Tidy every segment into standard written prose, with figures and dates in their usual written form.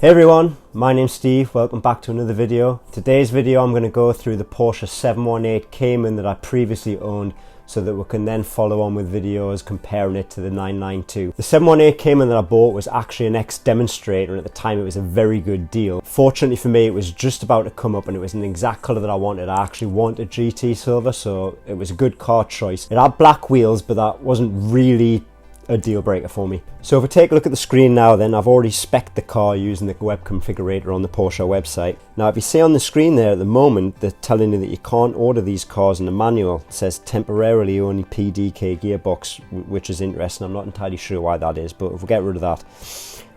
Hey everyone, my name's Steve, welcome back to another video. Today's video I'm going to go through the Porsche 718 Cayman that I previously owned so that we can then follow on with videos comparing it to the 992. The 718 Cayman that I bought was actually an ex-demonstrator, and at the time it was a very good deal. Fortunately for me, it was just about to come up and it was an exact colour that I wanted. I actually wanted GT Silver, so it was a good car choice. It had black wheels, but that wasn't really a deal breaker for me. So if we take a look at the screen now, then I've already spec'd the car using the web configurator on the Porsche website. Now if you see on the screen there at the moment, they're telling you that you can't order these cars in the manual. It says temporarily only PDK gearbox, which is interesting. I'm not entirely sure why that is, but if we get rid of that,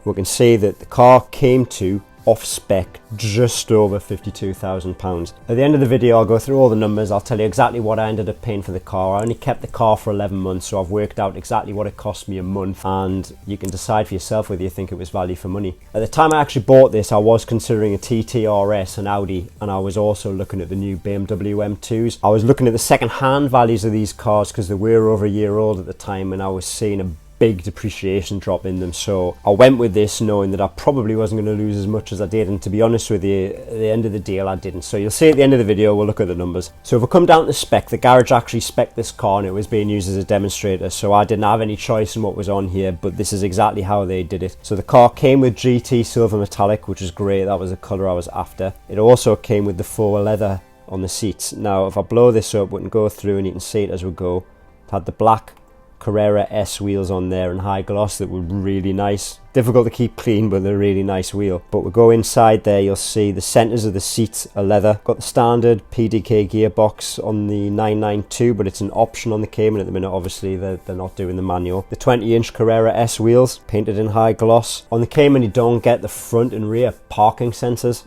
we can see that the car came to off spec just over £52,000. At the end of the video I'll go through all the numbers, I'll tell you exactly what I ended up paying for the car. I only kept the car for 11 months, so I've worked out exactly what it cost me a month, and you can decide for yourself whether you think it was value for money. At the time I actually bought this, I was considering a TTRS, an Audi, and I was also looking at the new BMW M2s. I was looking at the second-hand values of these cars because they were over a year old at the time, and I was seeing a big depreciation drop in them, so I went with this knowing that I probably wasn't going to lose as much as I did, and to be honest with you, at the end of the deal I didn't. So you'll see at the end of the video we'll look at the numbers. So if we come down to spec, the garage actually spec'd this car and it was being used as a demonstrator, so I didn't have any choice in what was on here, but this is exactly how they did it. So the car came with GT Silver Metallic, which is great, that was the colour I was after. It also came with the faux leather on the seats. Now if I blow this up we can go through and you can see it as we go. It had the black Carrera S wheels on there and high gloss that were really nice. Difficult to keep clean, but they're a really nice wheel. But we go inside there, you'll see the centres of the seats are leather. Got the standard PDK gearbox on the 992, but it's an option on the Cayman at the minute. Obviously they're not doing the manual. The 20-inch Carrera S wheels painted in high gloss. On the Cayman you don't get the front and rear parking sensors.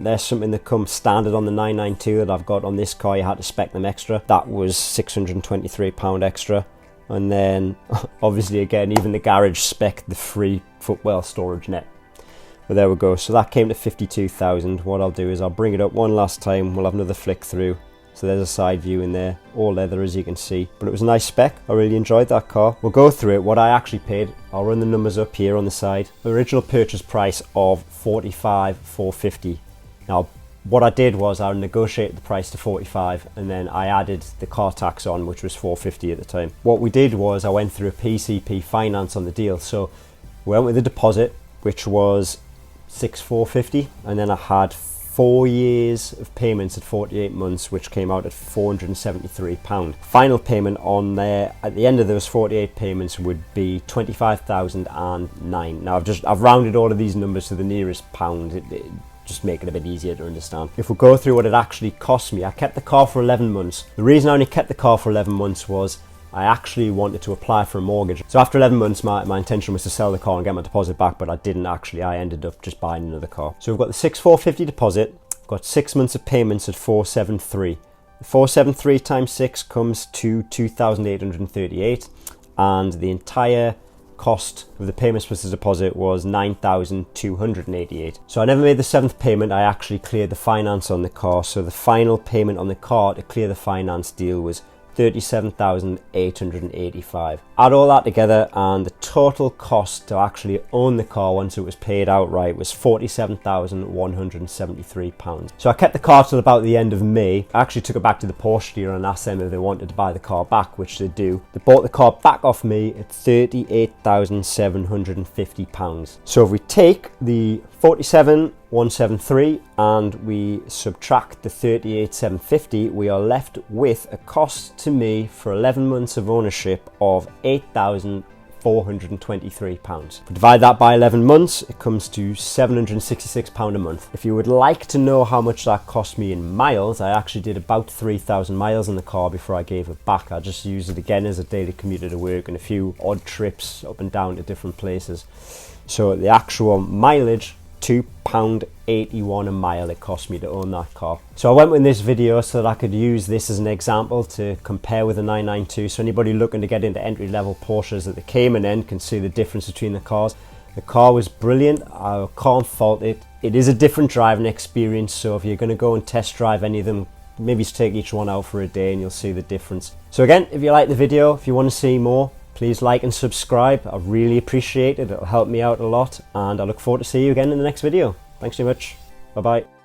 There's something that comes standard on the 992 that I've got on this car. You had to spec them extra. That was £623 extra. And then obviously again, even the garage spec the free footwell storage net. But there we go, so that came to 52,000. What I'll do is I'll bring it up one last time, we'll have another flick through. So there's a side view in there, all leather as you can see, but it was a nice spec. I really enjoyed that car. We'll go through it, what I actually paid. I'll run the numbers up here on the side. The original purchase price of $45,450. Now what I did was I negotiated the price to 45, and then I added the car tax on, which was 450 at the time. What we did was I went through a PCP finance on the deal. So we went with the deposit, which was 6,450, and then I had 4 years of payments at 48 months, which came out at £473. Final payment on there at the end of those 48 payments would be 25,009. Now I've rounded all of these numbers to the nearest pound. Just make it a bit easier to understand. If we go through what it actually cost me, I kept the car for 11 months. The reason I only kept the car for 11 months was I actually wanted to apply for a mortgage. So after 11 months, my intention was to sell the car and get my deposit back, but I didn't actually. I ended up just buying another car. So we've got the 6,450 deposit, got 6 months of payments at 473. 473 times 6 comes to 2,838, and the entire cost of the payments plus the deposit was 9,288. So I never made the 7th payment. I actually cleared the finance on the car. So the final payment on the car to clear the finance deal was 37,885. Add all that together and the total cost to actually own the car once it was paid outright was £47,173. So I kept the car till about the end of May. I actually took it back to the Porsche dealer and asked them if they wanted to buy the car back, which they do. They bought the car back off me at £38,750. So if we take the 47,173 and we subtract the 38,750, we are left with a cost to me for 11 months of ownership of £8,423. If we divide that by 11 months, it comes to £766 a month. If you would like to know how much that cost me in miles, I actually did about 3,000 miles in the car before I gave it back. I just used it again as a daily commuter to work and a few odd trips up and down to different places. So the actual mileage, £2.81 a mile it cost me to own that car. So I went with this video so that I could use this as an example to compare with the 992. So anybody looking to get into entry-level Porsches at the Cayman end can see the difference between the cars. The car was brilliant, I can't fault it. It is a different driving experience, so if you're going to go and test drive any of them, maybe take each one out for a day and you'll see the difference. So again, if you like the video, if you want to see more, Please like and subscribe. I really appreciate it. It'll help me out a lot, and I look forward to seeing you again in the next video. Thanks so much. Bye bye.